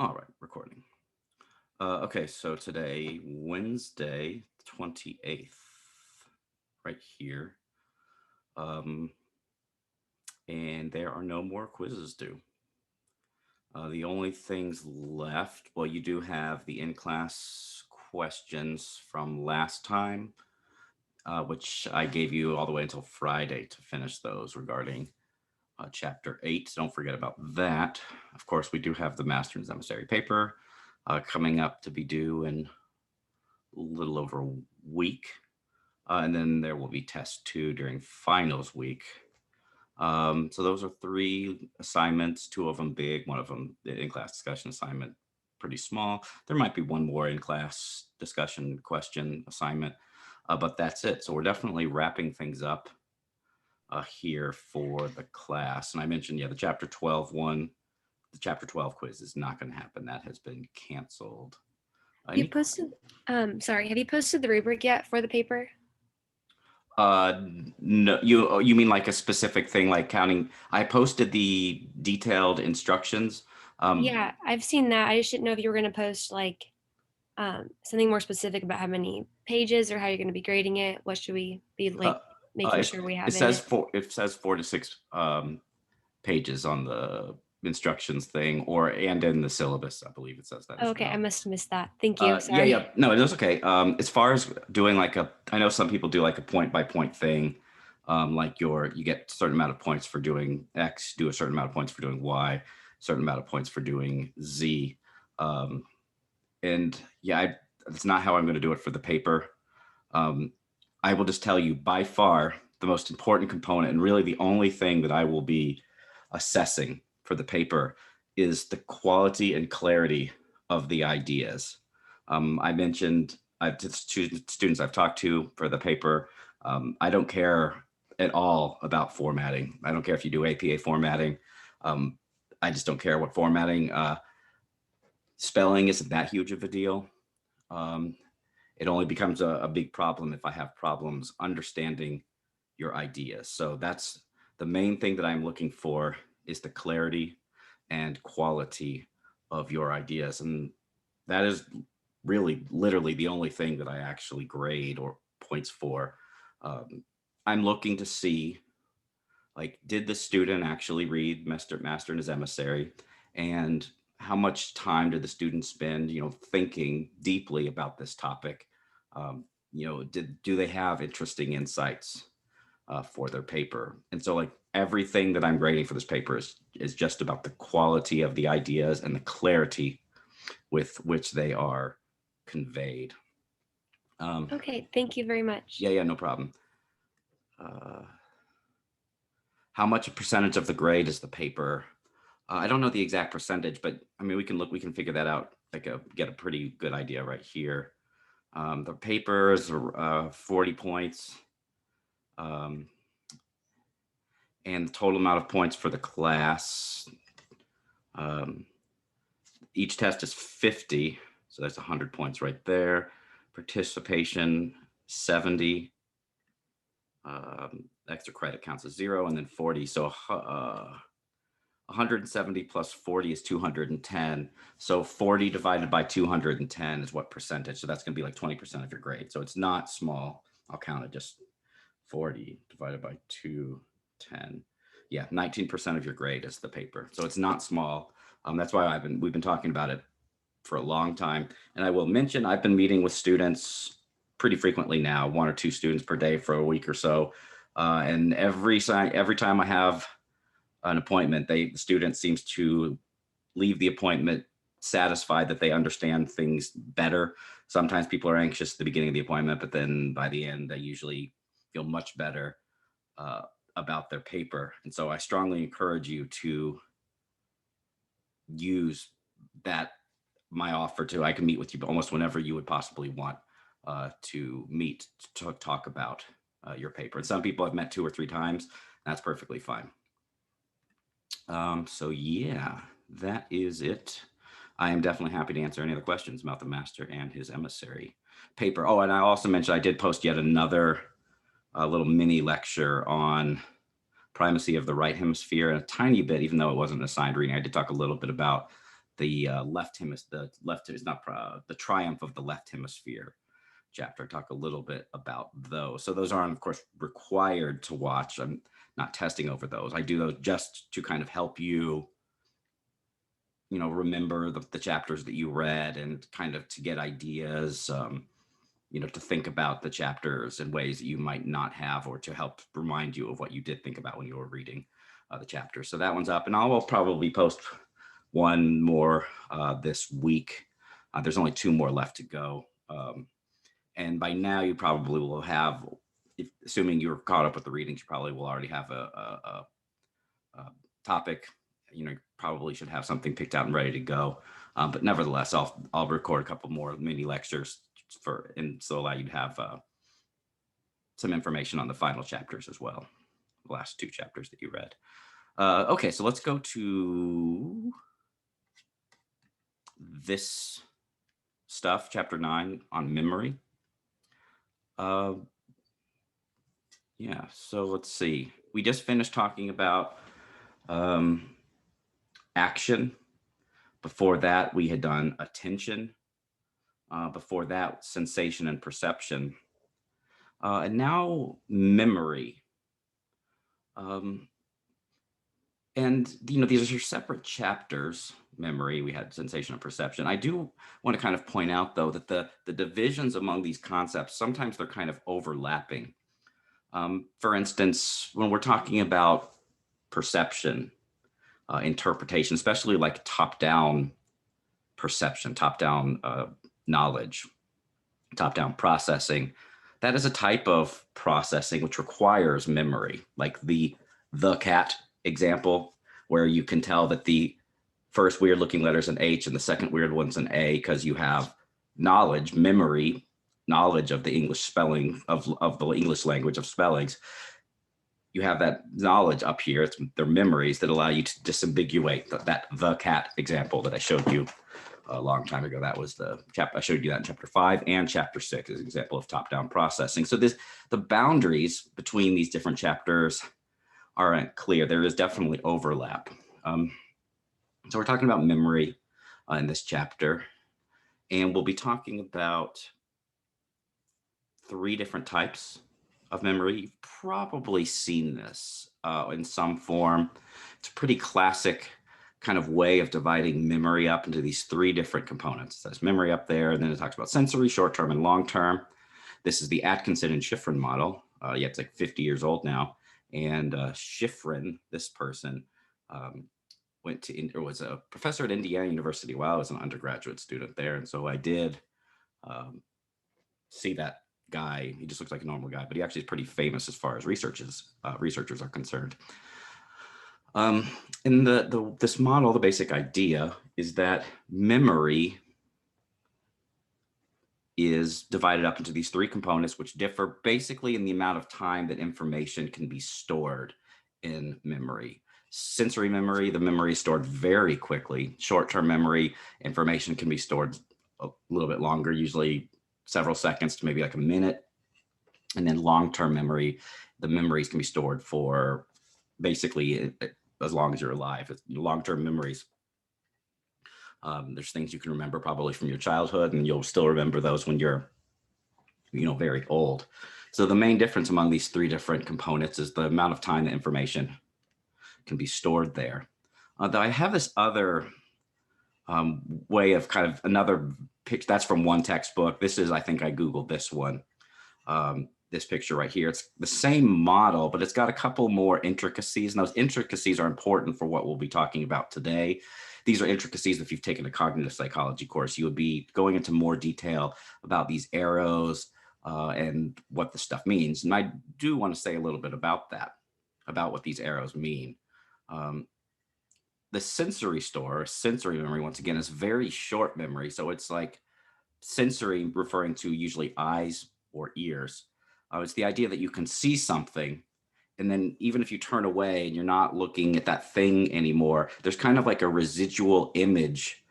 All right, recording. Okay, so today, Wednesday, 28th, right here. Um, and there are no more quizzes due. The only things left, well, you do have the in-class questions from last time, which I gave you all the way until Friday to finish those regarding chapter 8. So don't forget about that. Of course, we do have the Master and Emissary paper coming up to be due in a little over a week. And then there will be test 2 during finals week. So those are 3 assignments, 2 of them big, one of them the in-class discussion assignment, pretty small. There might be one more in-class discussion question assignment, but that's it. So we're definitely wrapping things up here for the class. And I mentioned, yeah, the chapter 12 one, the chapter 12 quiz is not going to happen. That has been canceled. You Any posted, sorry, have you posted the rubric yet for the paper? Uh, no, you mean like a specific thing, like counting? I posted the detailed instructions. Um, Yeah, I've seen that. I just didn't know if you were going to post like something more specific about how many pages or how you're going to be grading it. What should we be uh, like making sure we it have in says it? four to six pages on the instructions thing, or and in the syllabus, I believe it says that Oh, as okay, I well. must have missed that. Thank you. Yeah, Sorry. yeah, no, it was okay. As far as doing like I know some people do like a point by point thing. Like you get a certain amount of points for doing X, do a certain amount of points for doing Y, certain amount of points for doing Z. Um, and yeah, it's not how I'm going to do it for the paper. Um, I will just tell you by far the most important component, and really the only thing that I will be assessing for the paper is the quality and clarity of the ideas. I mentioned to students I've talked to for the paper, I don't care at all about formatting. I don't care if you do APA formatting. Um, I just don't care what formatting. Spelling isn't that huge of a deal. Um, it only becomes a big problem if I have problems understanding your ideas. So that's the main thing that I'm looking for is the clarity and quality of your ideas. And that is really literally the only thing that I actually grade or points for. Um, I'm looking to see like, did the student actually read Master and His Emissary? And how much time did the student spend, thinking deeply about this topic? Do they have interesting insights for their paper? And so, like, everything that I'm grading for this paper is just about the quality of the ideas and the clarity with which they are conveyed. Um, Okay, thank you very much. yeah, no problem. Uh, how much a percentage of the grade is the paper? I don't know the exact percentage, but I mean, we can figure that out, get a pretty good idea right here. The papers are 40 points, um, and the total amount of points for the class. Um, each test is 50, so that's 100 points right there. Participation, 70. Extra credit counts as 0, and then 40. So 170 plus 40 is 210. So 40 divided by 210 is what percentage? So that's going to be like 20% of your grade. So it's not small. I'll count it just 40 divided by 210. Yeah, 19% of your grade is the paper. So it's not small. That's why we've been talking about it for a long time. And I will mention I've been meeting with students pretty frequently now, 1 or 2 students per day for a week or so. And every time I have an appointment, the student seems to leave the appointment satisfied that they understand things better. Sometimes people are anxious at the beginning of the appointment, but then by the end, they usually feel much better uh, about their paper. And so I strongly encourage you to use that my offer to I can meet with you almost whenever you would possibly want to meet to talk about your paper. And some people I've met 2 or 3 times. That's perfectly fine. So yeah, that is it. I am definitely happy to answer any other questions about the Master and His Emissary paper. Oh, and I also mentioned I did post yet another little mini lecture on primacy of the right hemisphere, and a tiny bit, even though it wasn't an assigned reading, I did talk a little bit about left hemisphere, the left is not the triumph of the left hemisphere chapter. I talk a little bit about those. So those aren't, of course, required to watch. I'm not testing over those. I do those just to kind of help you, remember the chapters that you read and kind of to get ideas, to think about the chapters in ways that you might not have, or to help remind you of what you did think about when you were reading the chapter. So that one's up, and I will probably post one more this week. There's only 2 more left to go. And by now you probably will have, assuming you're caught up with the readings, you probably will already have a topic. You probably should have something picked out and ready to go. But nevertheless, I'll record a couple more mini lectures and so allow you to have some information on the final chapters as well, the last 2 chapters that you read. Okay, so let's go to this stuff, chapter 9 on memory. Yeah, so let's see. We just finished talking about action. Before that, we had done attention. Before that, sensation and perception. And now memory. And, these are separate chapters. Memory, we had sensation and perception. I do want to kind of point out, though, that the divisions among these concepts, sometimes they're kind of overlapping. For instance, when we're talking about perception, interpretation, especially like top-down perception, top-down knowledge, top-down processing, that is a type of processing which requires memory, like the cat example, where you can tell that the first weird looking letter is an H and the second weird one's an A, because you have knowledge, memory, knowledge of the English spelling of the English language of spellings. You have that knowledge up here. They're memories that allow you to disambiguate the cat example that I showed you a long time ago. That was the chapter I showed you that in chapter 5 and chapter 6 as an example of top-down processing. So the boundaries between these different chapters aren't clear. There is definitely overlap. So we're talking about memory in this chapter, and we'll be talking about 3 different types of memory. You've probably seen this in some form. It's a pretty classic kind of way of dividing memory up into these 3 different components. There's memory up there, and then it talks about sensory, short-term, and long-term. This is the Atkinson and Shiffrin model. It's like 50 years old now. And Shiffrin, this person, was a professor at Indiana University while I was an undergraduate student there. And so I did see that guy. He just looks like a normal guy, but he actually is pretty famous as far as researchers are concerned. In this model, the basic idea is that memory is divided up into these 3 components, which differ basically in the amount of time that information can be stored in memory. Sensory memory, the memory is stored very quickly. Short-term memory, information can be stored a little bit longer, usually several seconds to maybe like a minute. And then long-term memory, the memories can be stored for basically as long as you're alive. Long-term memories, there's things you can remember probably from your childhood, and you'll still remember those when you're, very old. So the main difference among these 3 different components is the amount of time that information can be stored there. Though I have this other way of kind of another picture. That's from one textbook. This is, I think I Googled this one. This picture right here. It's the same model, but it's got a couple more intricacies. And those intricacies are important for what we'll be talking about today. These are intricacies. If you've taken a cognitive psychology course, you would be going into more detail about these arrows and what the stuff means. And I do want to say a little bit about that, about what these arrows mean. The sensory memory, once again, is very short memory. So it's like sensory referring to usually eyes or ears. It's the idea that you can see something, and then even if you turn away and you're not looking at that thing anymore, there's kind of like a residual image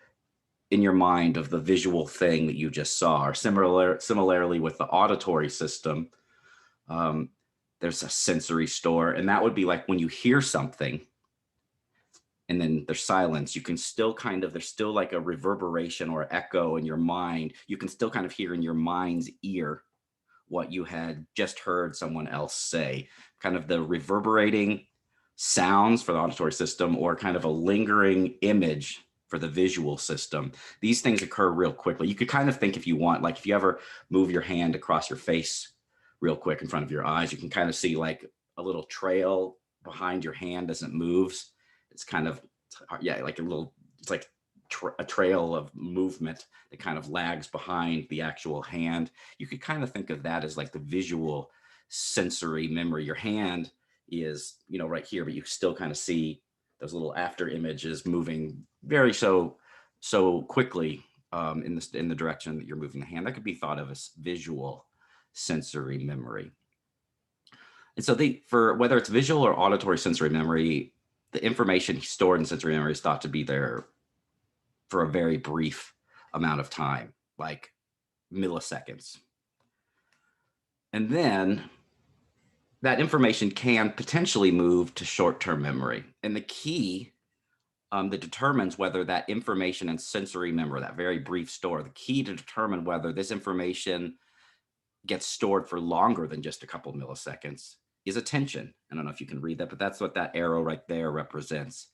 in your mind of the visual thing that you just saw. Or similarly with the auditory system, there's a sensory store, and that would be like when you hear something, and then there's silence, you can still kind of, there's still like a reverberation or echo in your mind. You can still kind of hear in your mind's ear what you had just heard someone else say, kind of the reverberating sounds for the auditory system, or kind of a lingering image for the visual system. These things occur real quickly. You could kind of think, if you want, like if you ever move your hand across your face real quick in front of your eyes, you can kind of see like a little trail behind your hand as it moves. It's kind of, yeah, like a little, it's like a trail of movement that kind of lags behind the actual hand. You could kind of think of that as like the visual sensory memory. Your hand is, right here, but you still kind of see those little after images moving very so quickly, in the direction that you're moving the hand. That could be thought of as visual sensory memory. And so for whether it's visual or auditory sensory memory, the information stored in sensory memory is thought to be there for a very brief amount of time, like milliseconds. And then that information can potentially move to short-term memory. And the key that determines whether that information and sensory memory, that very brief store, the key to determine whether this information gets stored for longer than just a couple milliseconds is attention. I don't know if you can read that, but that's what that arrow right there represents.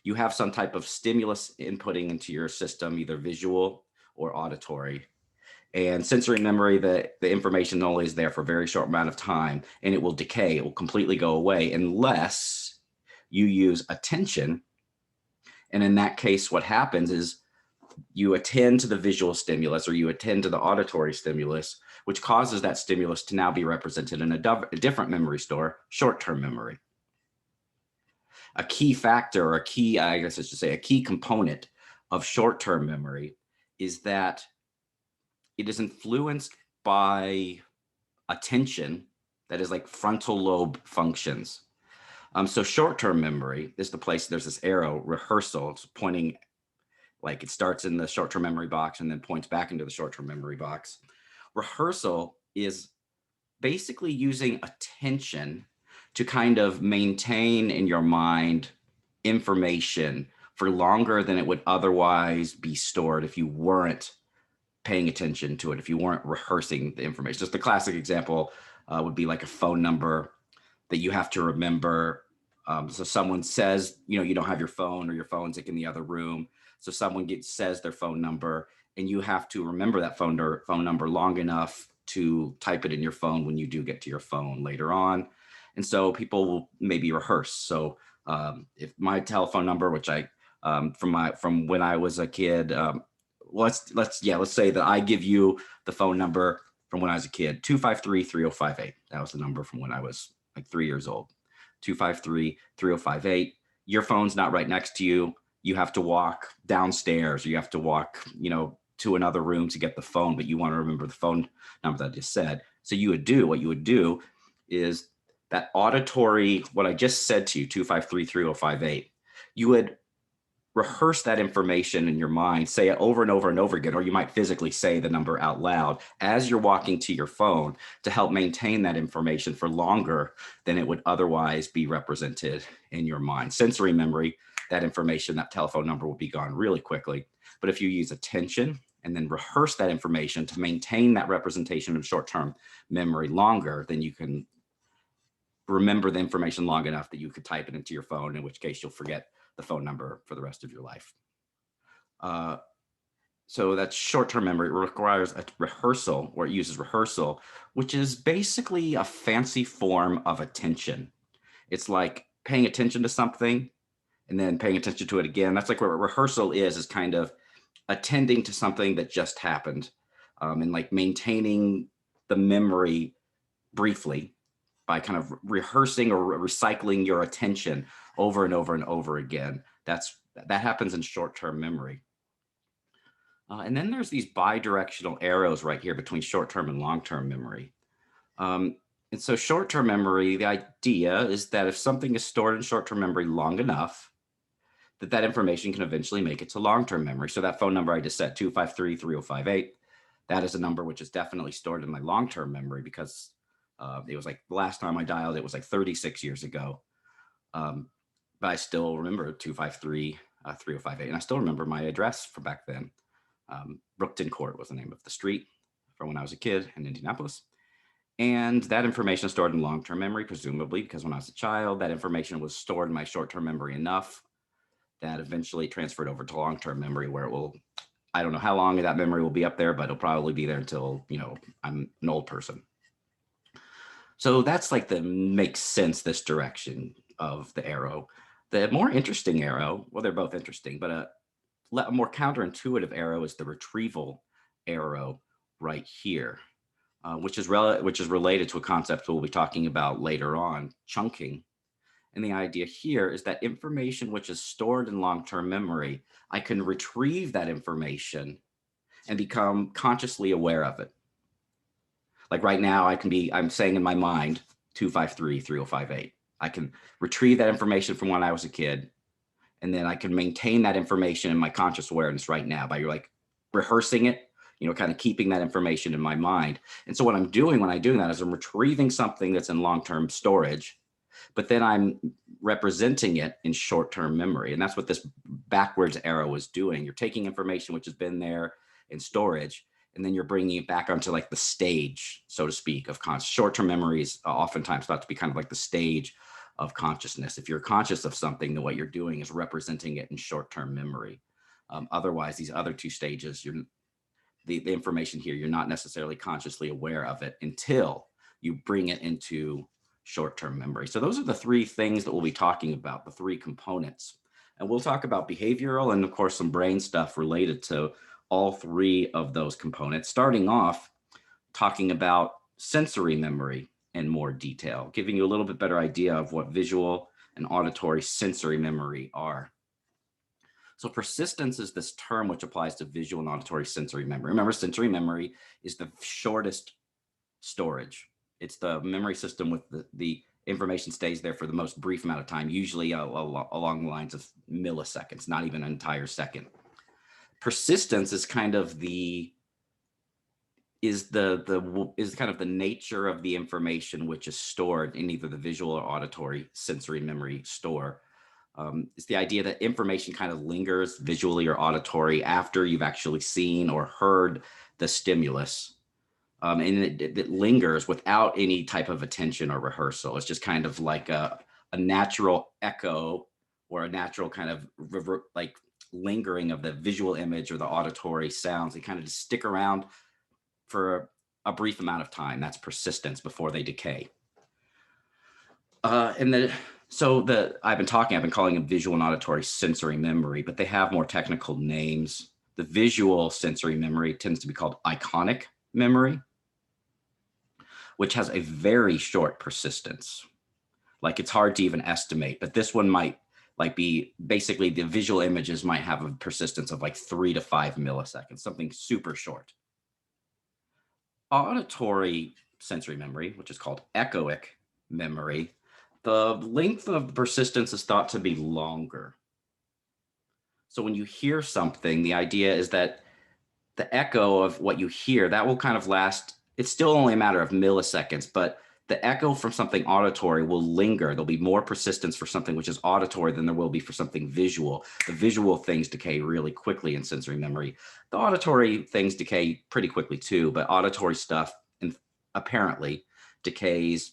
You have some type of stimulus inputting into your system, either visual or auditory. And sensory memory, the information only is there for a very short amount of time, and it will decay. It will completely go away unless you use attention. And in that case, what happens is you attend to the visual stimulus, or you attend to the auditory stimulus, which causes that stimulus to now be represented in a different memory store, short-term memory. A key factor, or I guess I should say, a key component of short-term memory is that it is influenced by attention, that is like frontal lobe functions. So short-term memory is the place, there's this arrow, rehearsal, it's pointing, like it starts in the short-term memory box and then points back into the short-term memory box. Rehearsal is basically using attention to kind of maintain in your mind information for longer than it would otherwise be stored if you weren't paying attention to it, if you weren't rehearsing the information. Just the classic example would be like a phone number that you have to remember. So someone says, you don't have your phone, or your phone's like in the other room. So someone says their phone number, and you have to remember that phone number long enough to type it in your phone when you do get to your phone later on. And so people will maybe rehearse. So if my telephone number, which I from when I was a kid, let's say that I give you the phone number from when I was a kid, 253-3058. That was the number from when I was like 3 years old. 253-3058. Your phone's not right next to you. You have to walk downstairs, or you have to walk, to another room to get the phone, but you want to remember the phone number that I just said. So what you would do is that auditory, what I just said to you, 253-3058, you would rehearse that information in your mind, say it over and over and over again, or you might physically say the number out loud as you're walking to your phone to help maintain that information for longer than it would otherwise be represented in your mind. Sensory memory, that information, that telephone number will be gone really quickly. But if you use attention and then rehearse that information to maintain that representation of short-term memory longer, then you can remember the information long enough that you could type it into your phone, in which case you'll forget the phone number for the rest of your life. So that short-term memory requires a rehearsal, or it uses rehearsal, which is basically a fancy form of attention. It's like paying attention to something and then paying attention to it again. That's like what rehearsal is kind of attending to something that just happened, and like maintaining the memory briefly by kind of rehearsing or recycling your attention over and over and over again. That happens in short-term memory. And then there's these bidirectional arrows right here between short-term and long-term memory. And so short-term memory, the idea is that if something is stored in short-term memory long enough, that information can eventually make it to long-term memory. So that phone number I just said, 253-3058, that is a number which is definitely stored in my long-term memory, because it was like the last time I dialed, it was like 36 years ago. but I still remember 253 3058, and I still remember my address from back then. Brookton Court was the name of the street from when I was a kid in Indianapolis. And that information is stored in long-term memory, presumably because when I was a child, that information was stored in my short-term memory enough that eventually transferred over to long-term memory where it will, I don't know how long that memory will be up there, but it'll probably be there until, I'm an old person. So that's like the makes sense, this direction of the arrow. The more interesting arrow, well, they're both interesting, but a more counterintuitive arrow is the retrieval arrow right here, which is related to a concept we'll be talking about later on, chunking. And the idea here is that information which is stored in long-term memory, I can retrieve that information and become consciously aware of it. Like right now, I'm saying in my mind, 253 3058. I can retrieve that information from when I was a kid, and then I can maintain that information in my conscious awareness right now by like rehearsing it, kind of keeping that information in my mind. And so what I'm doing when I'm doing that is I'm retrieving something that's in long-term storage, but then I'm representing it in short-term memory. And that's what this backwards arrow is doing. You're taking information which has been there in storage, and then you're bringing it back onto like the stage, so to speak, of short-term memories. Oftentimes thought to be kind of like the stage of consciousness. If you're conscious of something, then what you're doing is representing it in short-term memory. Otherwise, these other two stages, the information here, you're not necessarily consciously aware of it until you bring it into short-term memory. So those are the three things that we'll be talking about, the three components. And we'll talk about behavioral and, of course, some brain stuff related to all three of those components, starting off talking about sensory memory in more detail, giving you a little bit better idea of what visual and auditory sensory memory are. So persistence is this term which applies to visual and auditory sensory memory. Remember, sensory memory is the shortest storage. It's the memory system with the information stays there for the most brief amount of time, usually along the lines of milliseconds, not even an entire second. Persistence is kind of the kind of the nature of the information which is stored in either the visual or auditory sensory memory store. It's the idea that information kind of lingers visually or auditory after you've actually seen or heard the stimulus. And it lingers without any type of attention or rehearsal. It's just kind of like a natural echo or a natural kind of like lingering of the visual image or the auditory sounds. They kind of just stick around for a brief amount of time. That's persistence before they decay. I've been calling them visual and auditory sensory memory, but they have more technical names. The visual sensory memory tends to be called iconic memory, which has a very short persistence. Like it's hard to even estimate, but this one might be basically the visual images might have a persistence of like 3 to 5 milliseconds, something super short. Auditory sensory memory, which is called echoic memory, the length of persistence is thought to be longer. So when you hear something, the idea is that the echo of what you hear, that will kind of last. It's still only a matter of milliseconds, but the echo from something auditory will linger. There'll be more persistence for something which is auditory than there will be for something visual. The visual things decay really quickly in sensory memory. The auditory things decay pretty quickly too, but auditory stuff apparently decays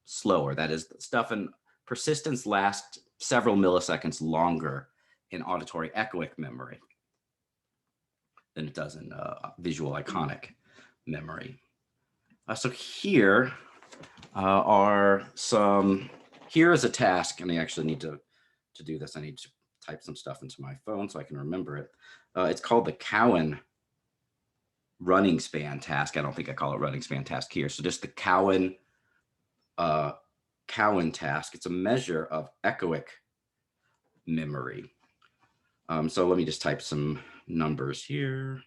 slower. That is, stuff in persistence lasts several milliseconds longer in auditory echoic memory than it does in visual iconic memory. So here here is a task, and I actually need to do this. I need to type some stuff into my phone so I can remember it. It's called the Cowan running span task. I don't think I call it running span task here. So just the Cowan task. It's a measure of echoic memory. So let me just type some numbers here.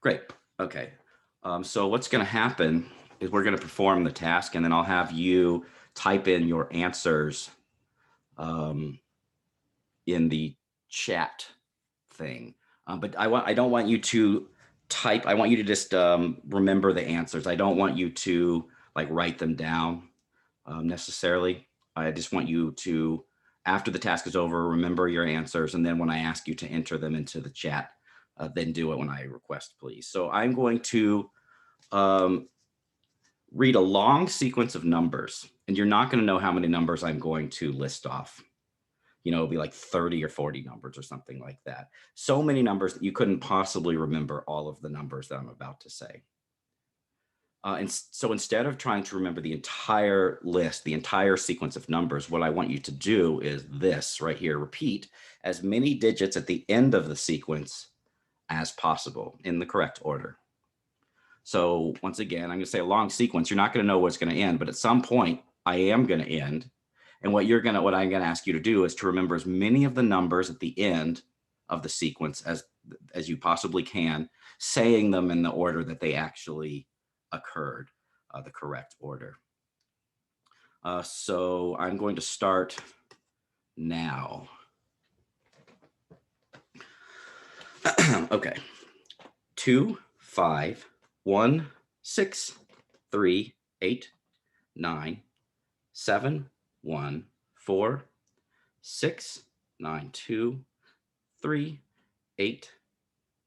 Great. Okay. So what's going to happen is we're going to perform the task, and then I'll have you type in your answers in the chat thing. But I don't want you to type. I want you to just remember the answers. I don't want you to like write them down necessarily. I just want you to, after the task is over, remember your answers. And then when I ask you to enter them into the chat, then do it when I request, please. So I'm going to um, read a long sequence of numbers, and you're not going to know how many numbers I'm going to list off. It'll be like 30 or 40 numbers or something like that. So many numbers that you couldn't possibly remember all of the numbers that I'm about to say. And so instead of trying to remember the entire list, the entire sequence of numbers, what I want you to do is this right here: repeat as many digits at the end of the sequence as possible in the correct order. So once again, I'm going to say a long sequence. You're not going to know what's going to end, but at some point I am going to end. And what I'm going to ask you to do is to remember as many of the numbers at the end of the sequence as you possibly can, saying them in the order that they actually occurred, the correct order. So I'm going to start now. Okay. 2, 5, 1, 6, 3, 8, 9, 7, 1, 4, 6, 9, 2, 3, 8,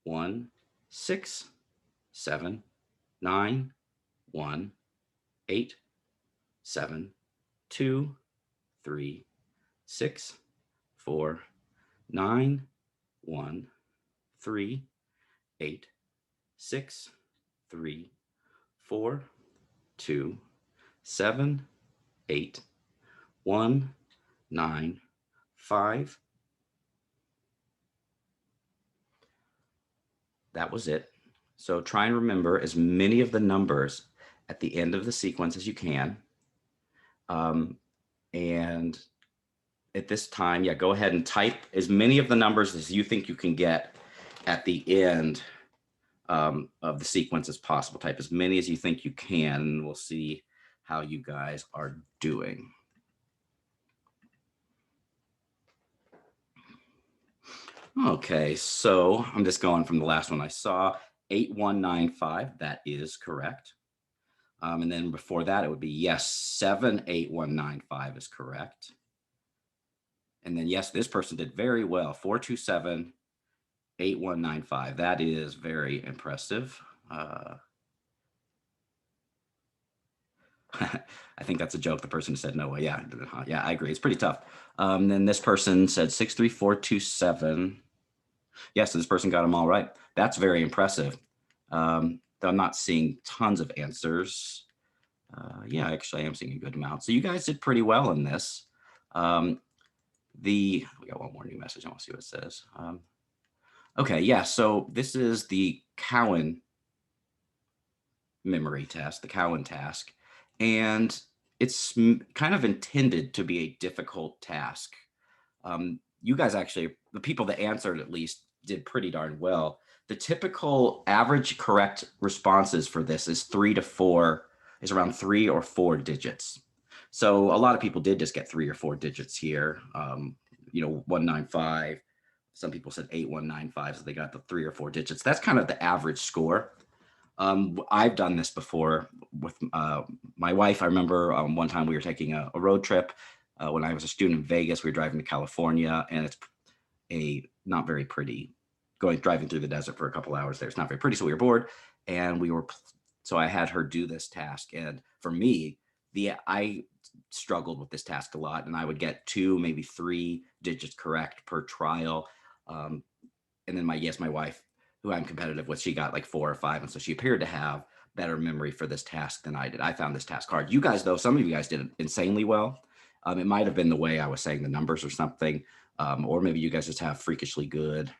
1, 6, 7, 9, 1, 8, 7, 2, 3, 6, 4, 9, 1, 3, 8, 6, 3, 4, 2, 7, 8, 1, 9, 5. That was it. So try and remember as many of the numbers at the end of the sequence as you can. And at this time, yeah, go ahead and type as many of the numbers as you think you can get at the end of the sequence as possible. Type as many as you think you can, and we'll see how you guys are doing. Okay, so I'm just going from the last one I saw, 8195, that is correct. And then before that, it would be yes, 78195 is correct. And then yes, this person did very well, 427 8195. That is very impressive. I think that's a joke. The person said no way. Yeah, I agree. It's pretty tough. Then this person said 63427. Yes, this person got them all right. That's very impressive. I'm not seeing tons of answers. Yeah, actually, I am seeing a good amount. So you guys did pretty well in this. We got one more new message. I want to see what it says. Okay, yeah, so this is the Cowan memory test, the Cowan task, and it's kind of intended to be a difficult task. You guys actually, the people that answered at least, did pretty darn well. The typical average correct responses for this is around 3 or 4 digits. So a lot of people did just get 3 or 4 digits here. 195. Some people said 8195, so they got the 3 or 4 digits. That's kind of the average score. I've done this before with my wife. I remember one time we were taking a road trip when I was a student in Vegas. We were driving to California, and it's not very pretty. Driving through the desert for a couple hours there. It's not very pretty, so we were bored, and so I had her do this task. And for me, I struggled with this task a lot, and I would get 2, maybe 3 digits correct per trial. And then my wife, who I'm competitive with, she got like 4 or 5. And so she appeared to have better memory for this task than I did. I found this task hard. You guys, though, some of you guys did insanely well. It might have been the way I was saying the numbers or something. Or maybe you guys just have freakishly good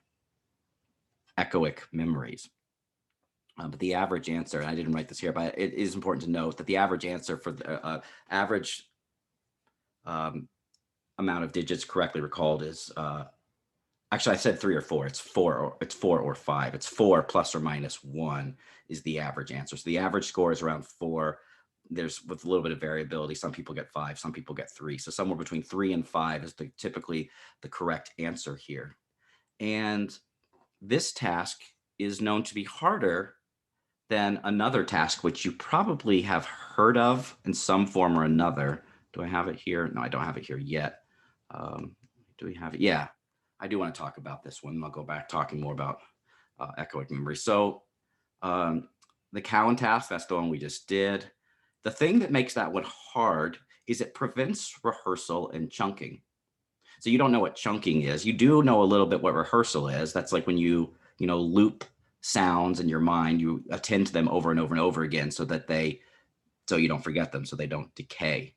echoic memories. But the average answer, and I didn't write this here, but it is important to note that the average answer for the average amount of digits correctly recalled is actually, I said 3 or 4. It's 4 or 5. It's 4 plus or minus 1 is the average answer. So the average score is around 4. there's with a little bit of variability. Some people get 5, some people get 3. So somewhere between 3 and 5 is typically the correct answer here. And this task is known to be harder than another task, which you probably have heard of in some form or another. Do I have it here? No, I don't have it here yet. Do we have it? Yeah, I do want to talk about this one. I'll go back talking more about echoic memory. So the Cowan task, that's the one we just did. The thing that makes that one hard is it prevents rehearsal and chunking. So you don't know what chunking is. You do know a little bit what rehearsal is. That's like when you loop sounds in your mind, you attend to them over and over and over again so you don't forget them, so they don't decay.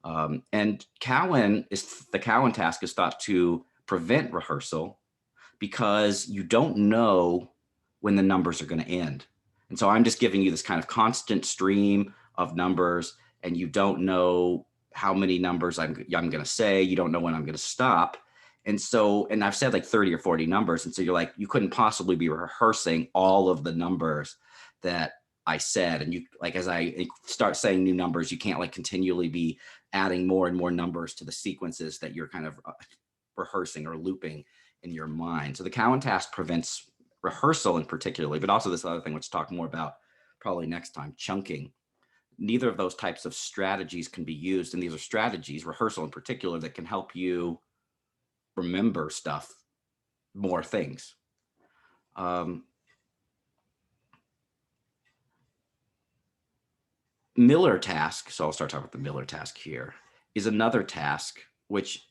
And the Cowan task is thought to prevent rehearsal because you don't know when the numbers are going to end. And so I'm just giving you this kind of constant stream of numbers, and you don't know how many numbers I'm going to say. You don't know when I'm going to stop. And I've said like 30 or 40 numbers. And so you're like, you couldn't possibly be rehearsing all of the numbers that I said. And you, like, as I start saying new numbers, you can't like continually be adding more and more numbers to the sequences that you're kind of rehearsing or looping in your mind. So the Cowan task prevents rehearsal in particularly, but also this other thing, which we'll talk more about probably next time, chunking. Neither of those types of strategies can be used. And these are strategies, rehearsal in particular, that can help you remember stuff, more things. Miller task, so I'll start talking about the Miller task here, is another task which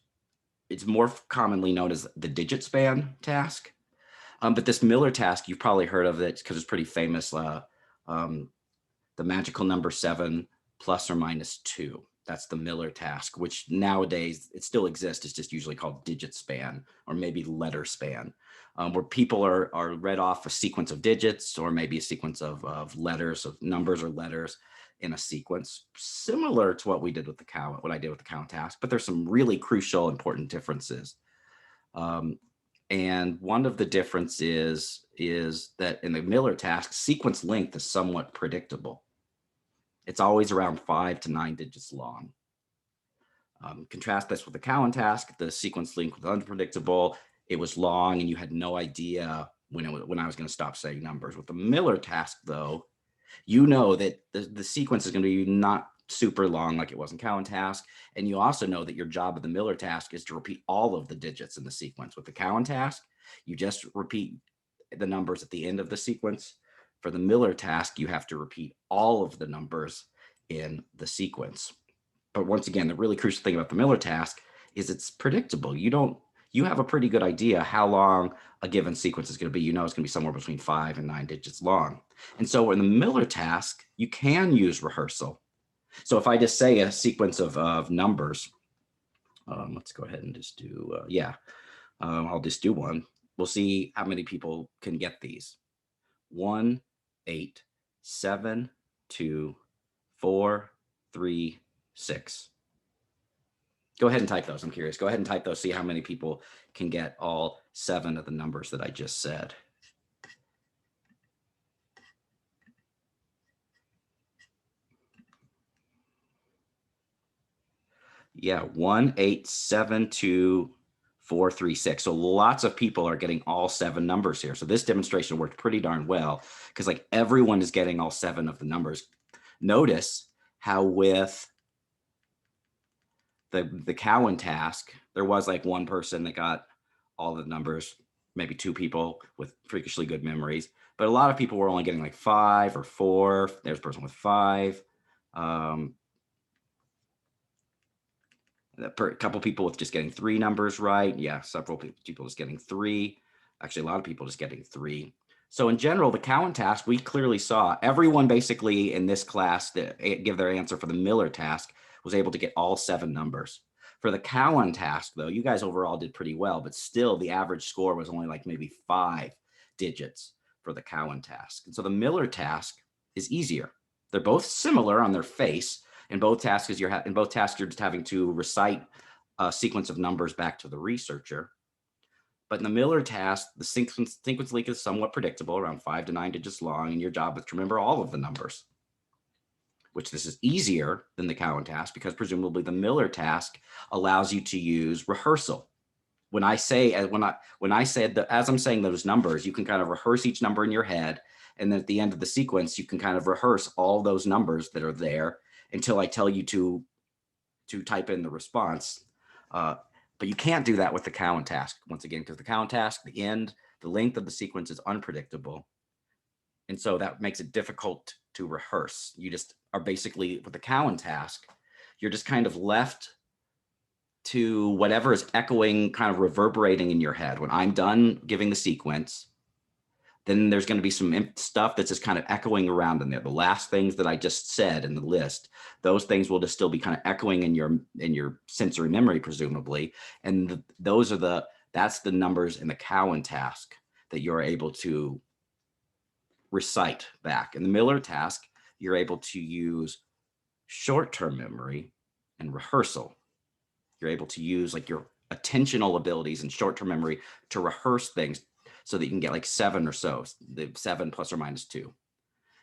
it's more commonly known as the digit span task. But this Miller task, you've probably heard of it because it's pretty famous. The magical number 7 plus or minus 2. That's the Miller task, which nowadays it still exists. It's just usually called digit span or maybe letter span, where people are read off a sequence of digits or maybe a sequence of letters, of numbers or letters in a sequence, similar to what I did with the Cowan task. But there's some really crucial, important differences. And one of the differences is that in the Miller task, sequence length is somewhat predictable. It's always around 5 to 9 digits long. Contrast this with the Cowan task. The sequence length was unpredictable. It was long, and you had no idea when I was going to stop saying numbers. With the Miller task, though, you know that the sequence is going to be not super long like it was in Cowan task. And you also know that your job of the Miller task is to repeat all of the digits in the sequence. With the Cowan task, you just repeat the numbers at the end of the sequence. For the Miller task, you have to repeat all of the numbers in the sequence. But once again, the really crucial thing about the Miller task is it's predictable. You have a pretty good idea how long a given sequence is going to be. You know it's going to be somewhere between 5 and 9 digits long. And so in the Miller task, you can use rehearsal. So if I just say a sequence of numbers, let's go ahead and just do, I'll just do one. We'll see how many people can get these. 1, 8, 7, 2, 4, 3, 6. Go ahead and type those. I'm curious. Go ahead and type those. See how many people can get all 7 of the numbers that I just said. Yeah, 1, 8, 7, 2, 4, 3, 6. So lots of people are getting all 7 numbers here. So this demonstration worked pretty darn well because like everyone is getting all 7 of the numbers. Notice how with the Cowan task, there was like one person that got all the numbers, maybe 2 people with freakishly good memories, but a lot of people were only getting like 5 or 4. There's a person with 5. A couple people with just getting 3 numbers right. Yeah, several people just getting 3. Actually, a lot of people just getting 3. So in general, the Cowan task, we clearly saw everyone basically in this class that give their answer for the Miller task was able to get all 7 numbers. For the Cowan task, though, you guys overall did pretty well, but still the average score was only like maybe 5 digits for the Cowan task. And so the Miller task is easier. They're both similar on their face. In both tasks, you're just having to recite a sequence of numbers back to the researcher. But in the Miller task, the sequence length is somewhat predictable, around 5 to 9 digits long, and your job is to remember all of the numbers. which this is easier than the Cowan task because presumably the Miller task allows you to use rehearsal. When I say, when I said that, as I'm saying those numbers, you can kind of rehearse each number in your head. And then at the end of the sequence, you can kind of rehearse all those numbers that are there until I tell you to type in the response. But you can't do that with the Cowan task, once again, because the Cowan task, the length of the sequence is unpredictable. And so that makes it difficult to rehearse. You just are basically, with the Cowan task, you're just kind of left to whatever is echoing, kind of reverberating in your head. When I'm done giving the sequence, then there's going to be some stuff that's just kind of echoing around in there. The last things that I just said in the list, those things will just still be kind of echoing in your sensory memory, presumably. And that's the numbers in the Cowan task that you're able to recite back. In the Miller task, you're able to use short-term memory and rehearsal. You're able to use like your attentional abilities and short-term memory to rehearse things so that you can get like 7 or so, the 7 plus or minus 2.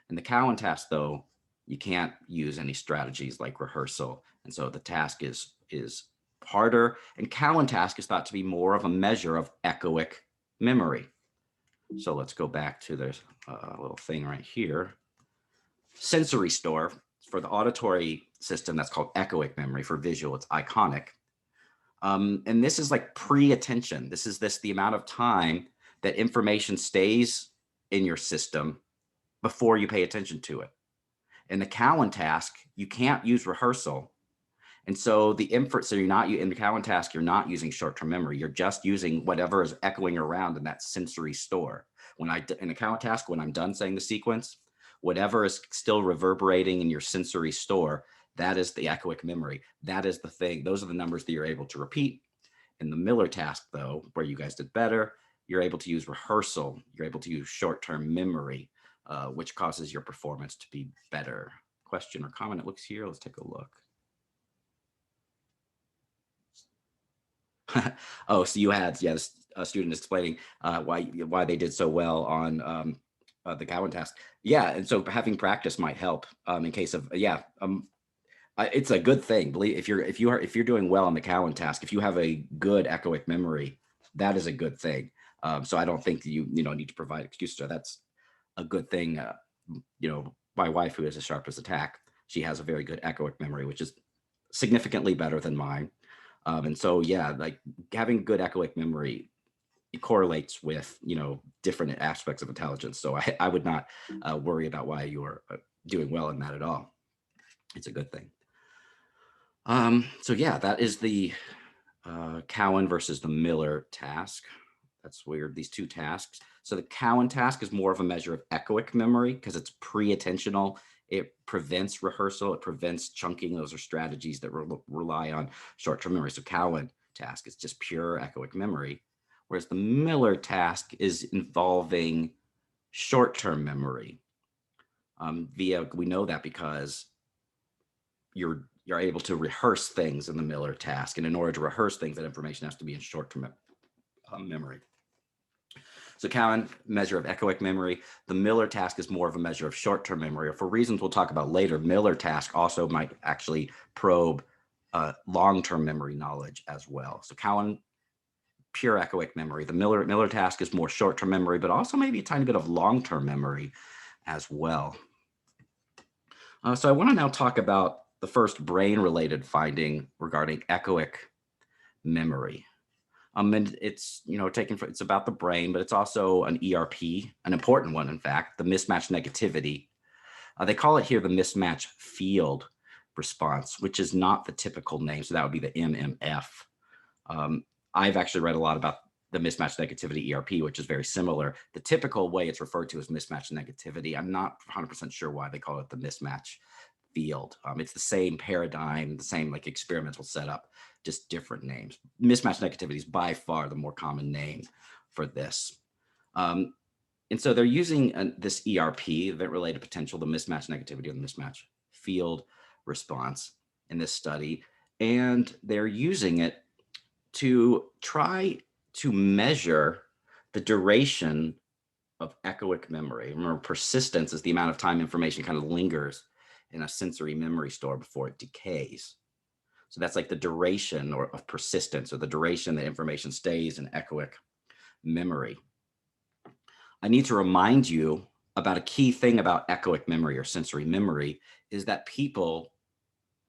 In the Cowan task, though, you can't use any strategies like rehearsal. And so the task is harder. And Cowan task is thought to be more of a measure of echoic memory. So let's go back to this little thing right here. Sensory store for the auditory system, that's called echoic memory. For visual, it's iconic. And this is like pre-attention. This is the amount of time that information stays in your system before you pay attention to it. In the Cowan task, you can't use rehearsal. And so in the Cowan task, you're not using short-term memory. You're just using whatever is echoing around in that sensory store. In the Cowan task, when I'm done saying the sequence, whatever is still reverberating in your sensory store, that is the echoic memory. That is the thing. Those are the numbers that you're able to repeat. In the Miller task, though, where you guys did better, you're able to use rehearsal. You're able to use short-term memory, which causes your performance to be better. Question or comment? It looks here. Let's take a look. Oh, so you had, a student explaining why they did so well on the Cowan task. Yeah, and so having practice might help in case of it's a good thing. Believe if you're doing well on the Cowan task, if you have a good echoic memory, that is a good thing. So I don't think you need to provide excuses. So that's a good thing. My wife, who is as sharp as a tack, she has a very good echoic memory, which is significantly better than mine. And so, yeah, like having good echoic memory, it correlates with, different aspects of intelligence. So I would not worry about why you're doing well in that at all. It's a good thing. So yeah, that is the Cowan versus the Miller task. That's weird, these two tasks. So the Cowan task is more of a measure of echoic memory because it's pre-attentional. It prevents rehearsal. It prevents chunking. Those are strategies that rely on short-term memory. So Cowan task is just pure echoic memory, whereas the Miller task is involving short-term memory. We know that because you're able to rehearse things in the Miller task. And in order to rehearse things, that information has to be in short-term memory. So Cowan, measure of echoic memory. The Miller task is more of a measure of short-term memory, or for reasons we'll talk about later. Miller task also might actually probe long-term memory knowledge as well. So Cowan, pure echoic memory. The Miller task is more short-term memory, but also maybe a tiny bit of long-term memory as well. So I want to now talk about the first brain-related finding regarding echoic memory. And it's, it's about the brain, but it's also an ERP, an important one, in fact, the mismatch negativity. They call it here the mismatch field response, which is not the typical name. So that would be the MMF. I've actually read a lot about the mismatch negativity ERP, which is very similar. The typical way it's referred to as mismatch negativity. I'm not 100% sure why they call it the mismatch field. It's the same paradigm, the same like experimental setup, just different names. Mismatch negativity is by far the more common name for this. And so they're using this ERP, event-related potential, the mismatch negativity or the mismatch field response in this study. And they're using it to try to measure the duration of echoic memory. Remember, persistence is the amount of time information kind of lingers in a sensory memory store before it decays. So that's like the duration of persistence, or the duration that information stays in echoic memory. I need to remind you about a key thing about echoic memory or sensory memory is that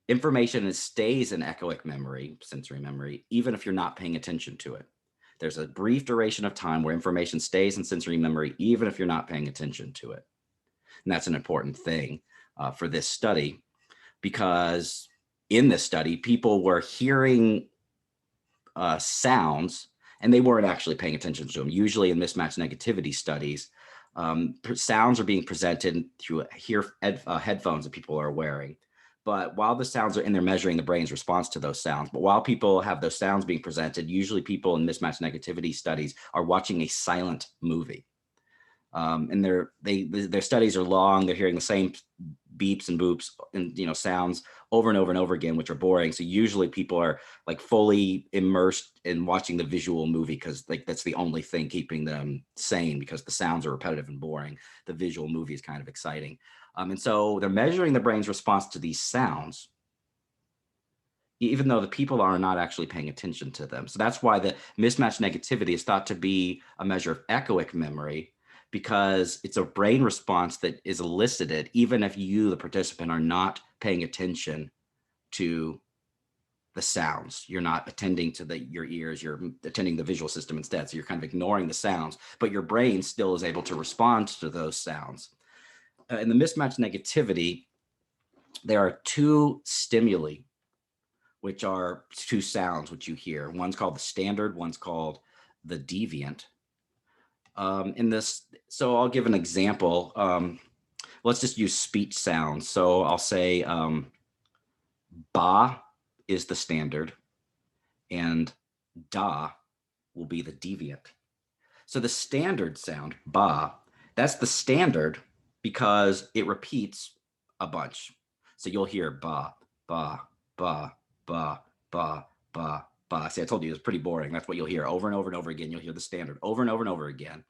information stays in echoic memory, sensory memory, even if you're not paying attention to it. There's a brief duration of time where information stays in sensory memory, even if you're not paying attention to it. And that's an important thing for this study, because in this study, people were hearing sounds and they weren't actually paying attention to them. Usually in mismatch negativity studies, sounds are being presented through headphones that people are wearing. But while the sounds are in there, measuring the brain's response to those sounds. But while people have those sounds being presented, usually people in mismatch negativity studies are watching a silent movie. And their studies are long. They're hearing the same beeps and boops and sounds over and over and over again, which are boring. So usually people are like fully immersed in watching the visual movie, because like that's the only thing keeping them sane, because the sounds are repetitive and boring. The visual movie is kind of exciting. And so they're measuring the brain's response to these sounds, even though the people are not actually paying attention to them. So that's why the mismatch negativity is thought to be a measure of echoic memory, because it's a brain response that is elicited even if you, the participant, are not paying attention to the sounds. You're not attending to your ears, you're attending the visual system instead. So you're kind of ignoring the sounds, but your brain still is able to respond to those sounds. In the mismatch negativity, there are two stimuli, which are two sounds which you hear. One's called the standard, one's called the deviant. So I'll give an example. Let's just use speech sounds. So I'll say ba is the standard and da will be the deviant. So the standard sound, ba, that's the standard because it repeats a bunch. So you'll hear ba, ba, ba, ba, ba, ba, ba. See, I told you it's pretty boring. That's what you'll hear over and over and over again. You'll hear the standard over and over and over again.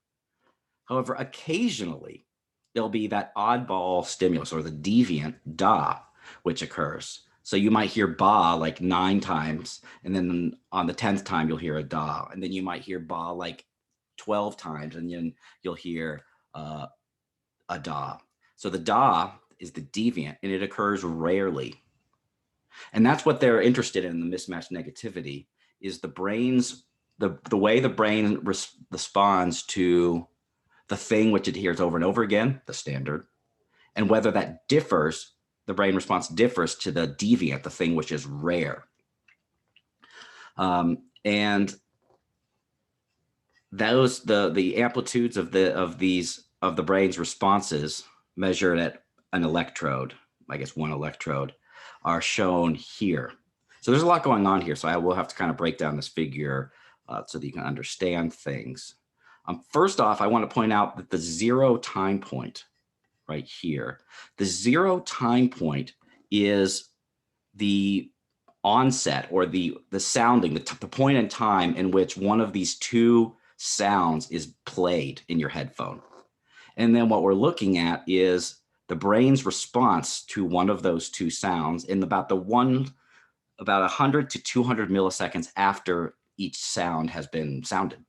However, occasionally there'll be that oddball stimulus or the deviant da, which occurs. So you might hear ba like 9 times, and then on the 10th time you'll hear a da, and then you might hear ba like 12 times, and then you'll hear a da. So the da is the deviant, and it occurs rarely. And that's what they're interested in the mismatch negativity, is the way the brain responds to the thing which it hears over and over again, the standard, and whether that differs, the brain response differs to the deviant, the thing which is rare. And those the amplitudes of the brain's responses measured at an electrode, I guess one electrode, are shown here. So there's a lot going on here. So I will have to kind of break down this figure so that you can understand things. First off, I want to point out that the 0 time point right here, the 0 time point is the onset or the sounding, the point in time in which one of these two sounds is played in your headphone. And then what we're looking at is the brain's response to one of those two sounds in about 100 to 200 milliseconds after each sound has been sounded.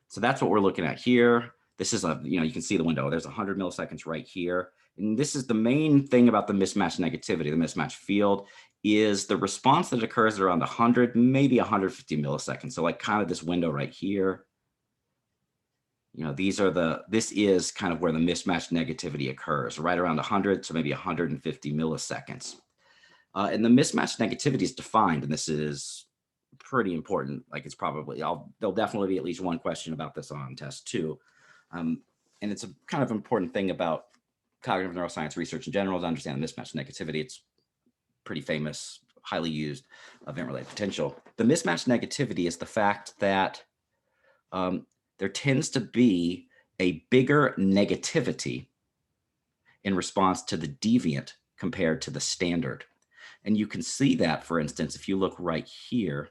So that's what we're looking at here. This is you can see the window. There's 100 milliseconds right here. And this is the main thing about the mismatch negativity, the mismatch field, is the response that occurs around 100, maybe 150 milliseconds. So like kind of this window right here. This is kind of where the mismatch negativity occurs, right around 100 to maybe 150 milliseconds. And the mismatch negativity is defined, and this is pretty important. Like it's probably, there'll definitely be at least one question about this on test 2. And it's a kind of important thing about cognitive neuroscience research in general to understand the mismatch negativity. It's pretty famous, highly used event-related potential. The mismatch negativity is the fact that there tends to be a bigger negativity in response to the deviant compared to the standard. And you can see that, for instance, if you look right here,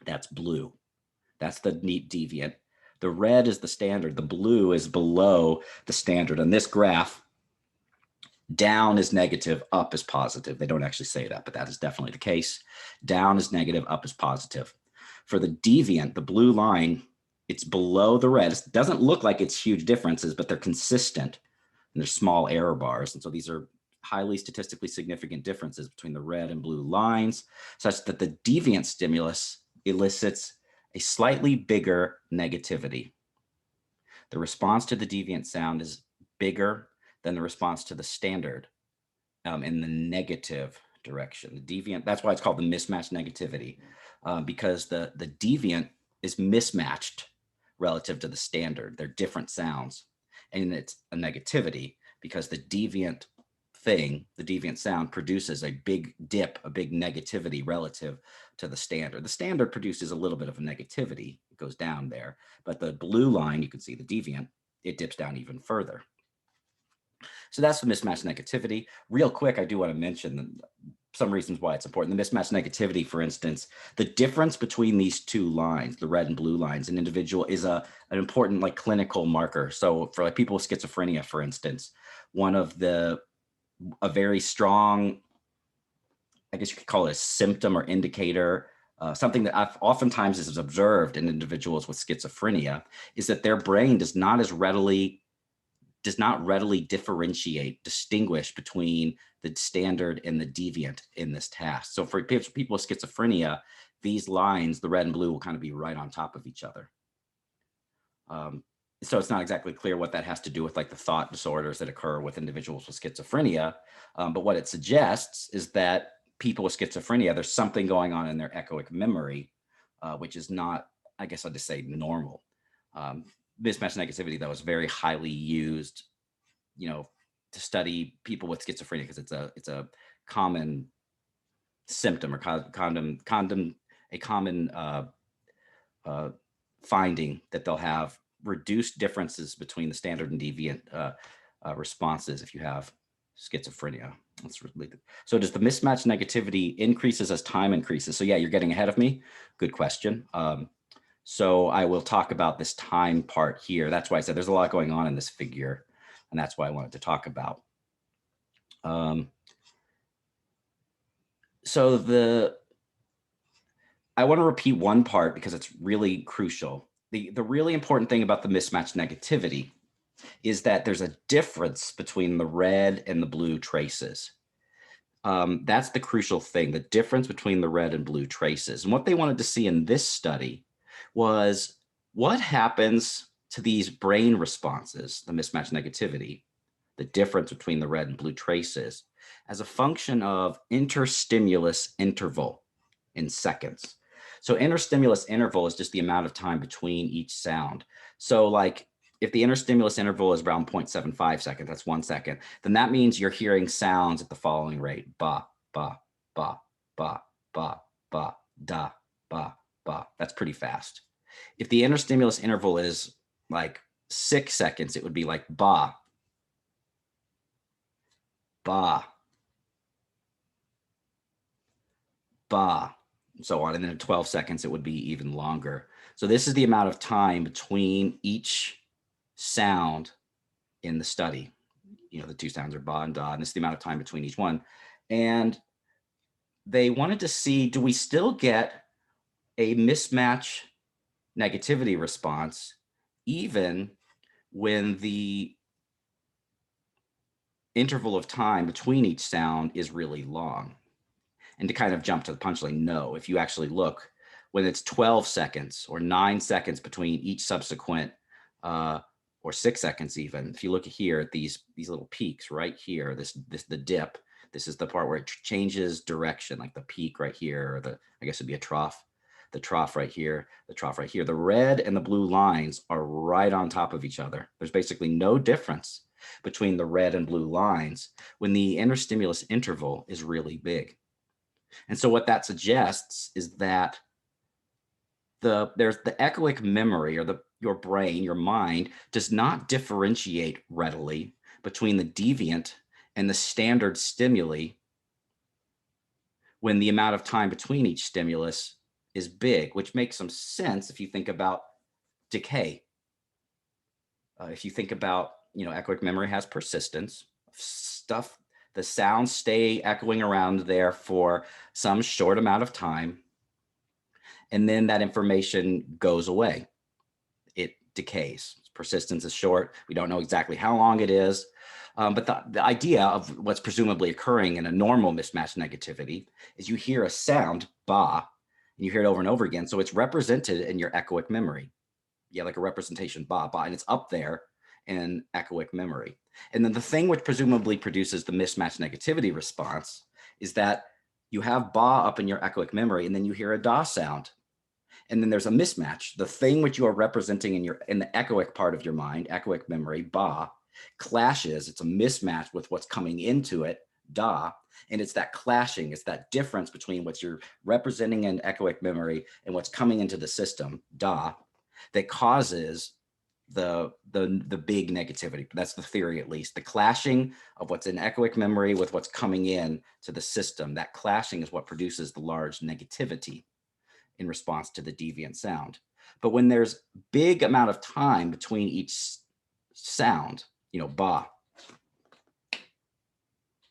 that's blue. That's the neat deviant. The red is the standard. The blue is below the standard. On this graph, Down is negative, up is positive. They don't actually say that, but that is definitely the case. Down is negative, up is positive. For the deviant, the blue line, it's below the red. It doesn't look like it's huge differences, but they're consistent and there's small error bars. And so these are highly statistically significant differences between the red and blue lines, such that the deviant stimulus elicits a slightly bigger negativity. The response to the deviant sound is bigger than the response to the standard in the negative direction. The deviant, that's why it's called the mismatched negativity, because the deviant is mismatched relative to the standard. They're different sounds. And it's a negativity because the deviant thing, the deviant sound, produces a big dip, a big negativity relative to the standard. The standard produces a little bit of a negativity. It goes down there. But the blue line, you can see the deviant, it dips down even further. So that's the mismatch negativity. Real quick, I do want to mention some reasons why it's important. The mismatch negativity, for instance, the difference between these two lines, the red and blue lines, an individual is an important like clinical marker. So for like people with schizophrenia, for instance, a very strong, I guess you could call it a symptom or indicator, something that oftentimes is observed in individuals with schizophrenia, is that their brain does not readily distinguish between the standard and the deviant in this task. So for people with schizophrenia, these lines, the red and blue, will kind of be right on top of each other. So it's not exactly clear what that has to do with like the thought disorders that occur with individuals with schizophrenia. But what it suggests is that people with schizophrenia, there's something going on in their echoic memory, which is not, I guess I'll just say, normal. Mismatch negativity, though, is very highly used, to study people with schizophrenia because it's a common symptom or a common finding that they'll have reduced differences between the standard and deviant responses if you have schizophrenia. So does the mismatch negativity increases as time increases? So yeah, you're getting ahead of me. Good question. So I will talk about this time part here. That's why I said there's a lot going on in this figure, and that's why I wanted to talk about. I want to repeat one part because it's really crucial. The really important thing about the mismatch negativity is that there's a difference between the red and the blue traces. That's the crucial thing, the difference between the red and blue traces. And what they wanted to see in this study was what happens to these brain responses, the mismatch negativity, the difference between the red and blue traces, as a function of interstimulus interval in seconds. So interstimulus interval is just the amount of time between each sound. So like if the interstimulus interval is around 0.75 seconds, that's 1 second, then that means you're hearing sounds at the following rate: ba, ba, ba, ba, ba, ba, da, ba, ba. That's pretty fast. If the interstimulus interval is like 6 seconds, it would be like ba, ba, ba, and so on. And then at 12 seconds, it would be even longer. So this is the amount of time between each sound in the study. The two sounds are ba and da, and this is the amount of time between each one. And they wanted to see, do we still get a mismatch negativity response even when the interval of time between each sound is really long? And to kind of jump to the punchline, no. If you actually look, when it's 12 seconds or 9 seconds between each subsequent, or 6 seconds even, if you look here at these little peaks right here, the dip, this is the part where it changes direction, like the peak right here, or I guess it'd be a trough, the trough right here, the trough right here. The red and the blue lines are right on top of each other. There's basically no difference between the red and blue lines when the interstimulus interval is really big. And so what that suggests is that there's the echoic memory, or your brain, your mind, does not differentiate readily between the deviant and the standard stimuli when the amount of time between each stimulus is big, which makes some sense if you think about decay. If you think about, echoic memory has persistence. the sounds stay echoing around there for some short amount of time, and then that information goes away. It decays. Persistence is short. We don't know exactly how long it is. But the idea of what's presumably occurring in a normal mismatch negativity is you hear a sound, ba, and you hear it over and over again. So it's represented in your echoic memory. Yeah, like a representation, ba, ba, and it's up there in echoic memory. And then the thing which presumably produces the mismatch negativity response is that you have ba up in your echoic memory, and then you hear a da sound. And then there's a mismatch. The thing which you are representing in the echoic part of your mind, echoic memory, ba, clashes. It's a mismatch with what's coming into it, da, and it's that clashing. It's that difference between what you're representing in echoic memory and what's coming into the system, da, that causes the big negativity. That's the theory, at least. The clashing of what's in echoic memory with what's coming in to the system. That clashing is what produces the large negativity in response to the deviant sound. But when there's big amount of time between each sound, ba,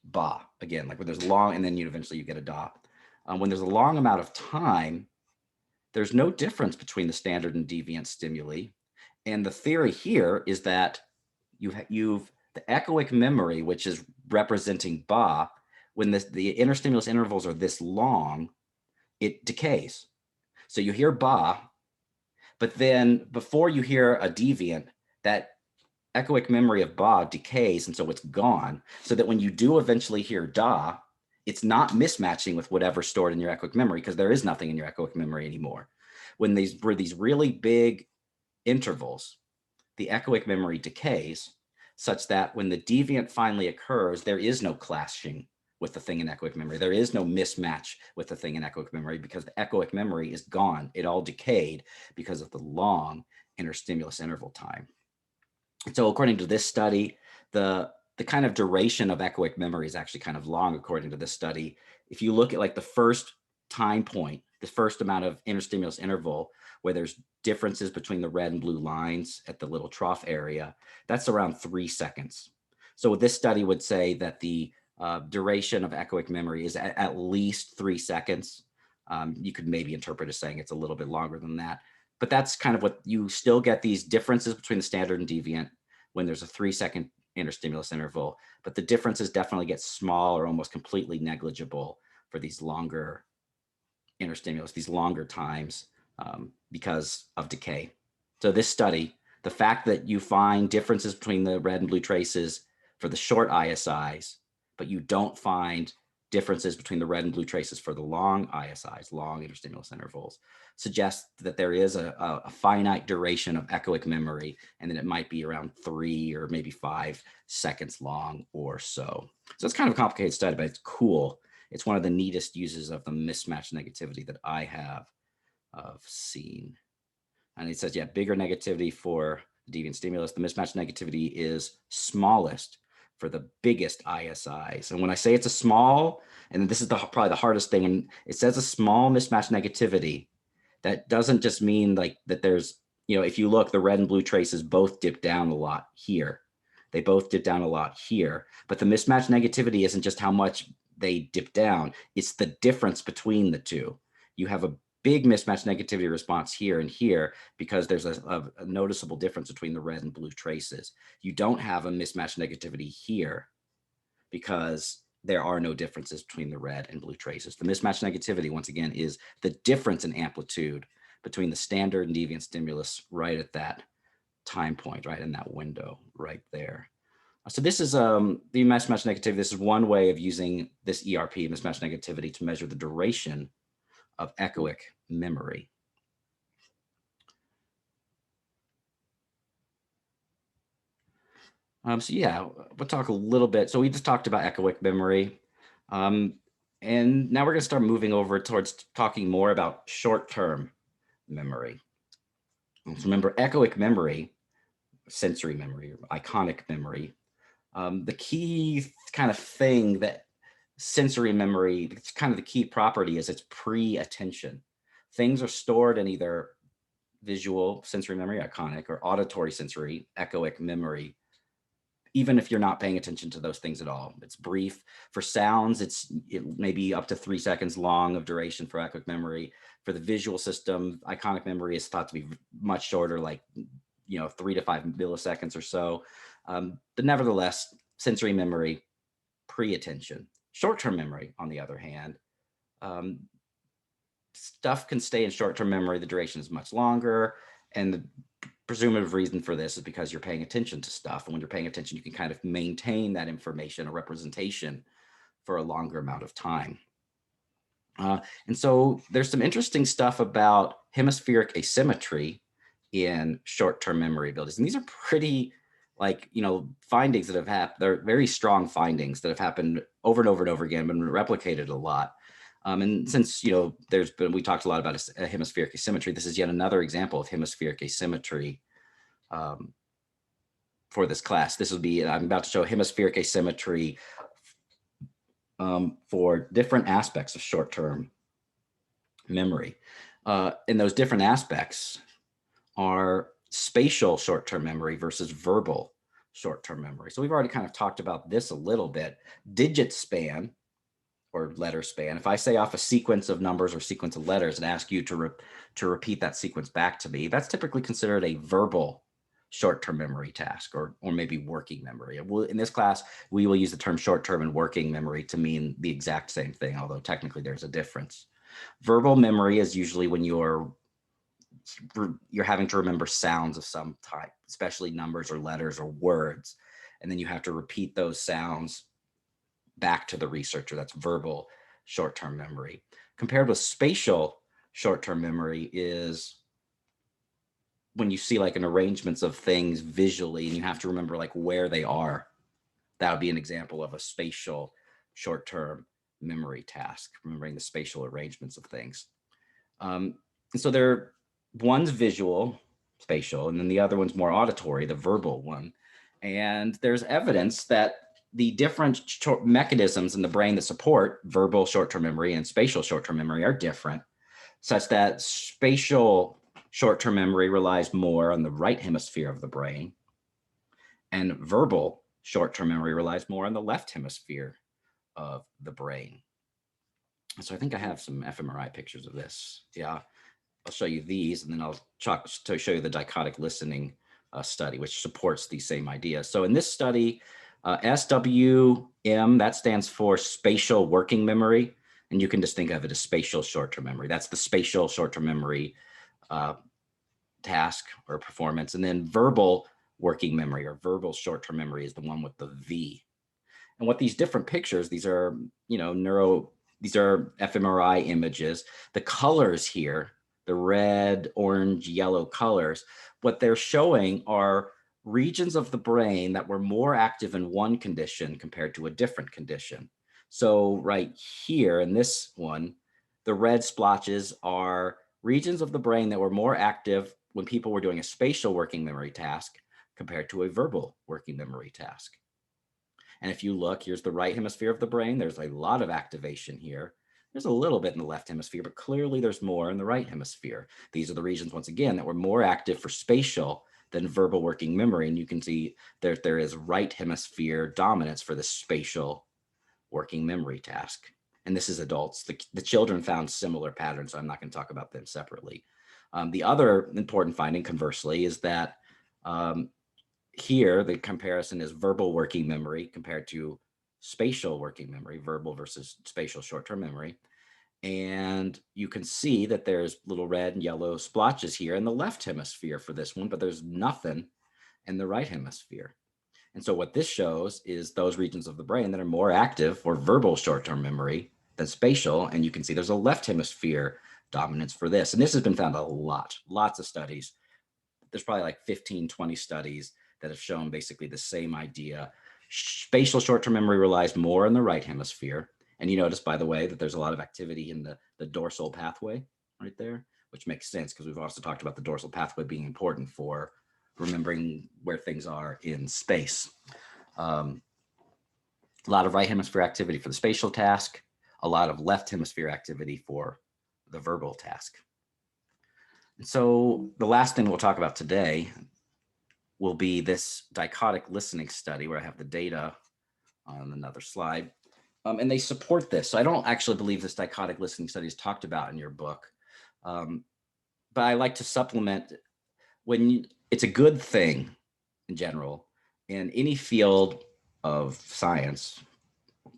ba, again, like when there's long, and then eventually you get a da. When there's a long amount of time, there's no difference between the standard and deviant stimuli. And the theory here is that you've the echoic memory, which is representing ba, when the interstimulus intervals are this long, it decays. So you hear ba, but then before you hear a deviant, that echoic memory of ba decays, and so it's gone. So that when you do eventually hear da, it's not mismatching with whatever's stored in your echoic memory, because there is nothing in your echoic memory anymore. When these were these really big intervals, the echoic memory decays such that when the deviant finally occurs, there is no clashing with the thing in echoic memory. There is no mismatch with the thing in echoic memory, because the echoic memory is gone. It all decayed because of the long interstimulus interval time. So according to this study, the kind of duration of echoic memory is actually kind of long, according to this study. If you look at like the first time point, the first amount of interstimulus interval where there's differences between the red and blue lines at the little trough area, that's around 3 seconds. So this study would say that the duration of echoic memory is at least 3 seconds. You could maybe interpret as saying it's a little bit longer than that. But that's kind of what you still get, these differences between the standard and deviant when there's a 3-second interstimulus interval. But the differences definitely get small or almost completely negligible for these longer interstimulus, these longer times, because of decay. So this study, the fact that you find differences between the red and blue traces for the short ISIs, but you don't find differences between the red and blue traces for the long ISIs, long interstimulus intervals, suggests that there is a finite duration of echoic memory, and that it might be around 3 or maybe 5 seconds long or so. So it's kind of a complicated study, but it's cool. It's one of the neatest uses of the mismatch negativity that I have seen. And it says, yeah, bigger negativity for deviant stimulus. The mismatch negativity is smallest for the biggest ISIs. And when I say it's a small, and this is probably the hardest thing, and it says a small mismatch negativity, that doesn't just mean like that there's, if you look, the red and blue traces both dip down a lot here. They both dip down a lot here. But the mismatch negativity isn't just how much they dip down, it's the difference between the two. You have a big mismatch negativity response here and here because there's a noticeable difference between the red and blue traces. You don't have a mismatch negativity here because there are no differences between the red and blue traces. The mismatch negativity, once again, is the difference in amplitude between the standard and deviant stimulus right at that time point, right in that window right there. So this is the mismatch negativity. This is one way of using this ERP, mismatch negativity, to measure the duration of echoic memory. So yeah, we'll talk a little bit. So we just talked about echoic memory. And now we're going to start moving over towards talking more about short-term memory. So remember, echoic memory, sensory memory, or iconic memory, the key kind of thing that sensory memory, it's kind of the key property is it's pre-attention. Things are stored in either visual sensory memory, iconic, or auditory sensory, echoic memory even if you're not paying attention to those things at all. It's brief. For sounds, it may be up to 3 seconds long of duration for echoic memory. For the visual system, iconic memory is thought to be much shorter, like 3 to 5 milliseconds or so. But nevertheless, sensory memory, pre-attention. Short-term memory, on the other hand, stuff can stay in short-term memory. The duration is much longer, and the presumptive reason for this is because you're paying attention to stuff. And when you're paying attention, you can kind of maintain that information or representation for a longer amount of time. And so there's some interesting stuff about hemispheric asymmetry in short-term memory abilities. And these are pretty findings that have happened. They're very strong findings that have happened over and over and over again, been replicated a lot. And since, we talked a lot about a hemispheric asymmetry, this is yet another example of hemispheric asymmetry for this class. This will be, I'm about to show hemispheric asymmetry for different aspects of short-term memory. And those different aspects are spatial short-term memory versus verbal short-term memory. So we've already kind of talked about this a little bit. Digit span or letter span. If I say off a sequence of numbers or sequence of letters and ask you to repeat that sequence back to me, that's typically considered a verbal short-term memory task, or maybe working memory. In this class, we will use the term short-term and working memory to mean the exact same thing, although technically there's a difference. Verbal memory is usually when you're having to remember sounds of some type, especially numbers or letters or words, and then you have to repeat those sounds back to the researcher. That's verbal short-term memory. Compared with spatial short-term memory is when you see like an arrangements of things visually and you have to remember like where they are. That would be an example of a spatial short-term memory task, remembering the spatial arrangements of things. And so one's visual, spatial, and then the other one's more auditory, the verbal one. And there's evidence that the different mechanisms in the brain that support verbal short-term memory and spatial short-term memory are different, such that spatial short-term memory relies more on the right hemisphere of the brain, and verbal short-term memory relies more on the left hemisphere of the brain. So I think I have some fMRI pictures of this. Yeah, I'll show you these, and then I'll show you the dichotic listening study, which supports the same idea. So in this study, SWM, that stands for spatial working memory. And you can just think of it as spatial short-term memory. That's the spatial short-term memory task or performance. And then verbal working memory or verbal short-term memory is the one with the V. And what these different pictures, these are, these are fMRI images. The colors here, the red, orange, yellow colors, what they're showing are regions of the brain that were more active in one condition compared to a different condition. So right here in this one, the red splotches are regions of the brain that were more active when people were doing a spatial working memory task compared to a verbal working memory task. And if you look, here's the right hemisphere of the brain. There's a lot of activation here. There's a little bit in the left hemisphere, but clearly there's more in the right hemisphere. These are the regions, once again, that were more active for spatial than verbal working memory. And you can see there is right hemisphere dominance for the spatial working memory task. And this is adults. The children found similar patterns, so I'm not going to talk about them separately. The other important finding, conversely, is that here the comparison is verbal working memory compared to spatial working memory, verbal versus spatial short-term memory. And you can see that there's little red and yellow splotches here in the left hemisphere for this one, but there's nothing in the right hemisphere. And so what this shows is those regions of the brain that are more active for verbal short-term memory than spatial. And you can see there's a left hemisphere dominance for this. And this has been found a lot, lots of studies. There's probably like 15, 20 studies that have shown basically the same idea. Spatial short-term memory relies more on the right hemisphere. And you notice, by the way, that there's a lot of activity in the dorsal pathway right there, which makes sense because we've also talked about the dorsal pathway being important for remembering where things are in space. A lot of right hemisphere activity for the spatial task, a lot of left hemisphere activity for the verbal task. And so the last thing we'll talk about today will be this dichotic listening study where I have the data on another slide. And they support this. So I don't actually believe this dichotic listening study is talked about in your book. But I like to supplement it's a good thing in general in any field of science.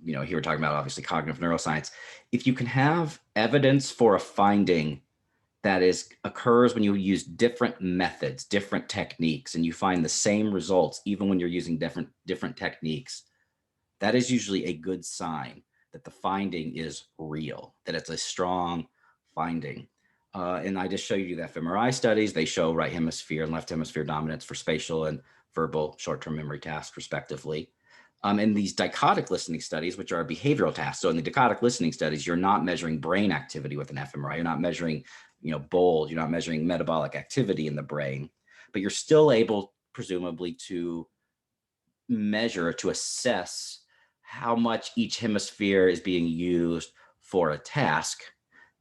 Here we're talking about obviously cognitive neuroscience. If you can have evidence for a finding that occurs when you use different methods, different techniques, and you find the same results, even when you're using different techniques, that is usually a good sign that the finding is real, that it's a strong finding. And I just show you the fMRI studies. They show right hemisphere and left hemisphere dominance for spatial and verbal short-term memory tasks, respectively. In these dichotic listening studies, which are behavioral tasks. So in the dichotic listening studies, you're not measuring brain activity with an fMRI. You're not measuring, BOLD. You're not measuring metabolic activity in the brain, but you're still able, presumably, to measure, to assess how much each hemisphere is being used for a task.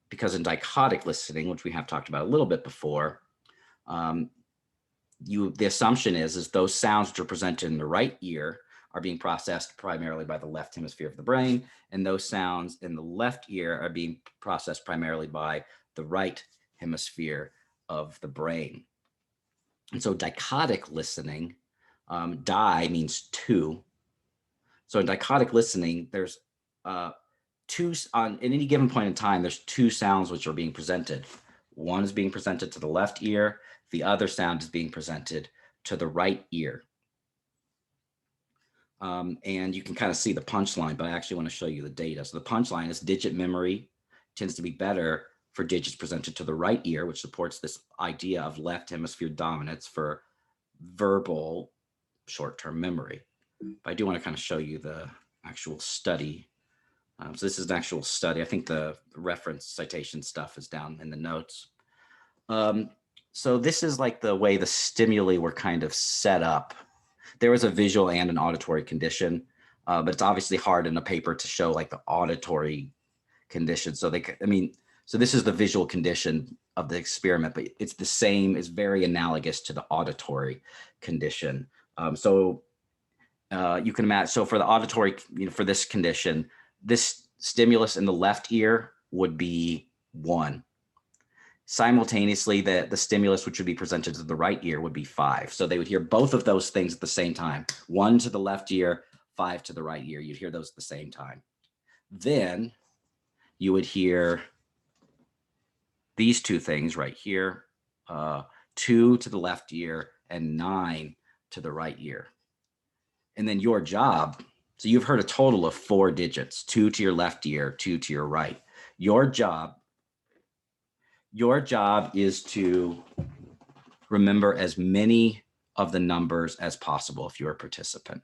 Because in dichotic listening, which we have talked about a little bit before, the assumption is those sounds which are presented in the right ear are being processed primarily by the left hemisphere of the brain, and those sounds in the left ear are being processed primarily by the right hemisphere of the brain. And so dichotic listening, di means two. So in dichotic listening, there's at any given point in time, there's two sounds which are being presented. One is being presented to the left ear. The other sound is being presented to the right ear. And you can kind of see the punchline, but I actually want to show you the data. So the punchline is digit memory tends to be better for digits presented to the right ear, which supports this idea of left hemisphere dominance for verbal short-term memory. But I do want to kind of show you the actual study. So this is an actual study. I think the reference citation stuff is down in the notes. So this is like the way the stimuli were kind of set up. There was a visual and an auditory condition, but it's obviously hard in a paper to show like the auditory condition. So so this is the visual condition of the experiment, but it's the same, it's very analogous to the auditory condition. You can imagine, so for the auditory, for this condition, this stimulus in the left ear would be 1. Simultaneously, the stimulus which would be presented to the right ear would be 5. So they would hear both of those things at the same time. 1 to the left ear, 5 to the right ear. You'd hear those at the same time. Then you would hear these two things right here, 2 to the left ear and 9 to the right ear. And then your job, so you've heard a total of 4 digits, 2 to your left ear, 2 to your right. Your job is to remember as many of the numbers as possible if you're a participant.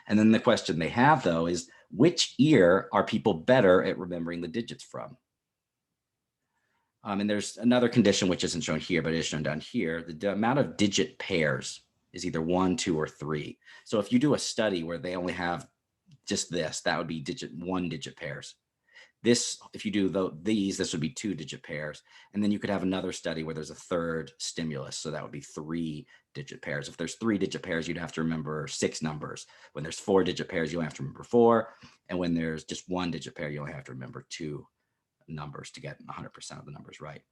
And then the question they have, though, is which ear are people better at remembering the digits from? And there's another condition which isn't shown here, but it is shown down here. The amount of digit pairs is either 1, 2, or 3. So if you do a study where they only have just this, that would be 1 digit pairs. This, if you do these, this would be 2 digit pairs. And then you could have another study where there's a third stimulus. So that would be 3 digit pairs. If there's 3 digit pairs, you'd have to remember 6 numbers. When there's 4 digit pairs, you only have to remember 4. And when there's just 1 digit pair, you only have to remember 2 numbers to get 100% of the numbers right.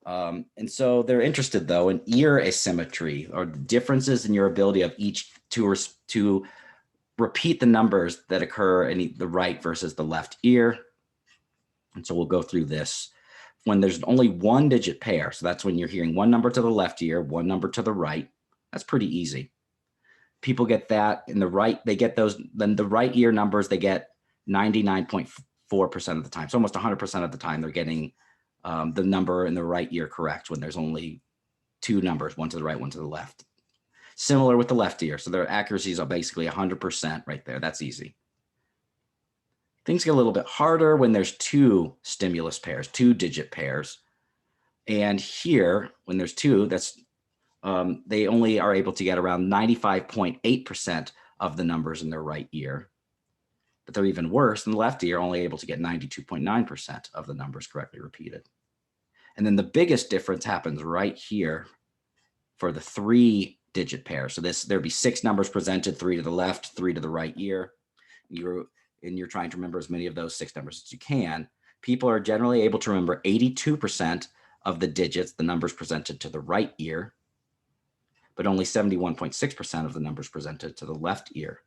And so they're interested, though, in ear asymmetry, or differences in your ability of each to repeat the numbers that occur in the right versus the left ear. And so we'll go through this. When there's only 1 digit pair, so that's when you're hearing 1 number to the left ear, 1 number to the right. That's pretty easy. People get that in the right, they get those, then the right ear numbers, they get 99.4% of the time. So almost 100% of the time they're getting the number in the right ear correct when there's only 2 numbers, 1 to the right, 1 to the left. Similar with the left ear. So their accuracies are basically 100% right there. That's easy. Things get a little bit harder when there's 2 stimulus pairs, 2 digit pairs. And here, when there's 2, that's they only are able to get around 95.8% of the numbers in their right ear. But they're even worse in the left ear, only able to get 92.9% of the numbers correctly repeated. And then the biggest difference happens right here for the 3 digit pair. So there'd be 6 numbers presented, 3 to the left, 3 to the right ear. You're trying to remember as many of those 6 numbers as you can. People are generally able to remember 82% of the digits, the numbers presented to the right ear, but only 71.6% of the numbers presented to the left ear.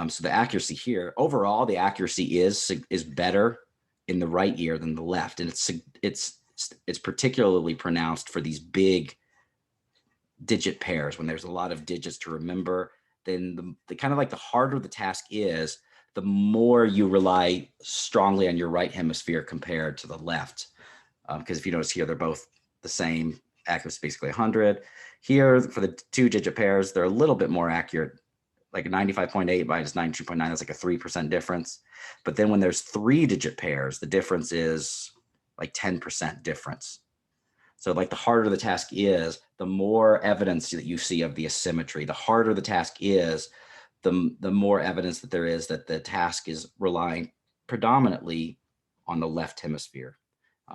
So the accuracy here, overall, the accuracy is better in the right ear than the left, and it's particularly pronounced for these big digit pairs when there's a lot of digits to remember. Then the kind of like the harder the task is, the more you rely strongly on your right hemisphere compared to the left. Because if you notice here, they're both the same accuracy, basically 100. Here for the 2-digit pairs, they're a little bit more accurate, like 95.8 minus 92.9, that's like a 3% difference. But then when there's 3-digit pairs, the difference is like 10% difference. So like the harder the task is, the more evidence that you see of the asymmetry. The harder the task is, the more evidence that there is that the task is relying predominantly on the left hemisphere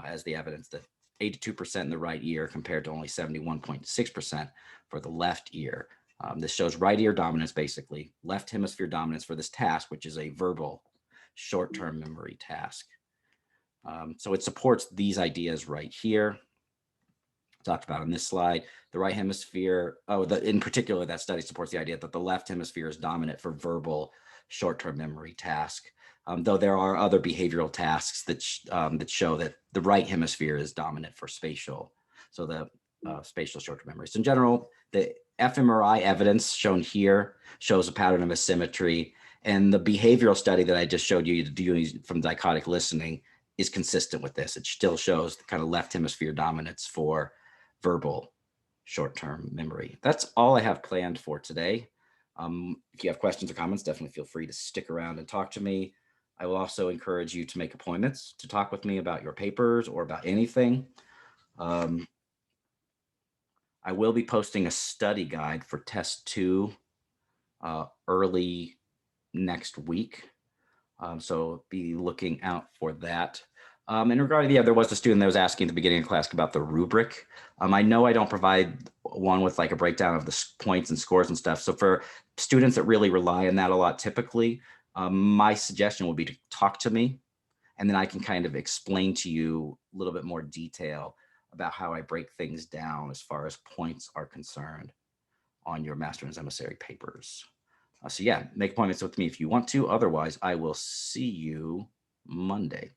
as the evidence, that 82% in the right ear compared to only 71.6% for the left ear. This shows right ear dominance, basically, left hemisphere dominance for this task, which is a verbal short-term memory task. So it supports these ideas right here, talked about on this slide. The right hemisphere, in particular, that study supports the idea that the left hemisphere is dominant for verbal short-term memory task. Though there are other behavioral tasks that show that the right hemisphere is dominant for spatial. So the spatial short-term memory. So in general, the fMRI evidence shown here shows a pattern of asymmetry, and the behavioral study that I just showed you from dichotic listening is consistent with this. It still shows the kind of left hemisphere dominance for verbal short-term memory. That's all I have planned for today. If you have questions or comments, definitely feel free to stick around and talk to me. I will also encourage you to make appointments to talk with me about your papers or about anything. I will be posting a study guide for test 2 early next week. So be looking out for that. And regarding there was a student that was asking at the beginning of class about the rubric. I know I don't provide one with like a breakdown of the points and scores and stuff. So for students that really rely on that a lot, typically, my suggestion will be to talk to me, and then I can kind of explain to you a little bit more detail about how I break things down as far as points are concerned on your master and emissary papers. So yeah, make appointments with me if you want to. Otherwise, I will see you Monday.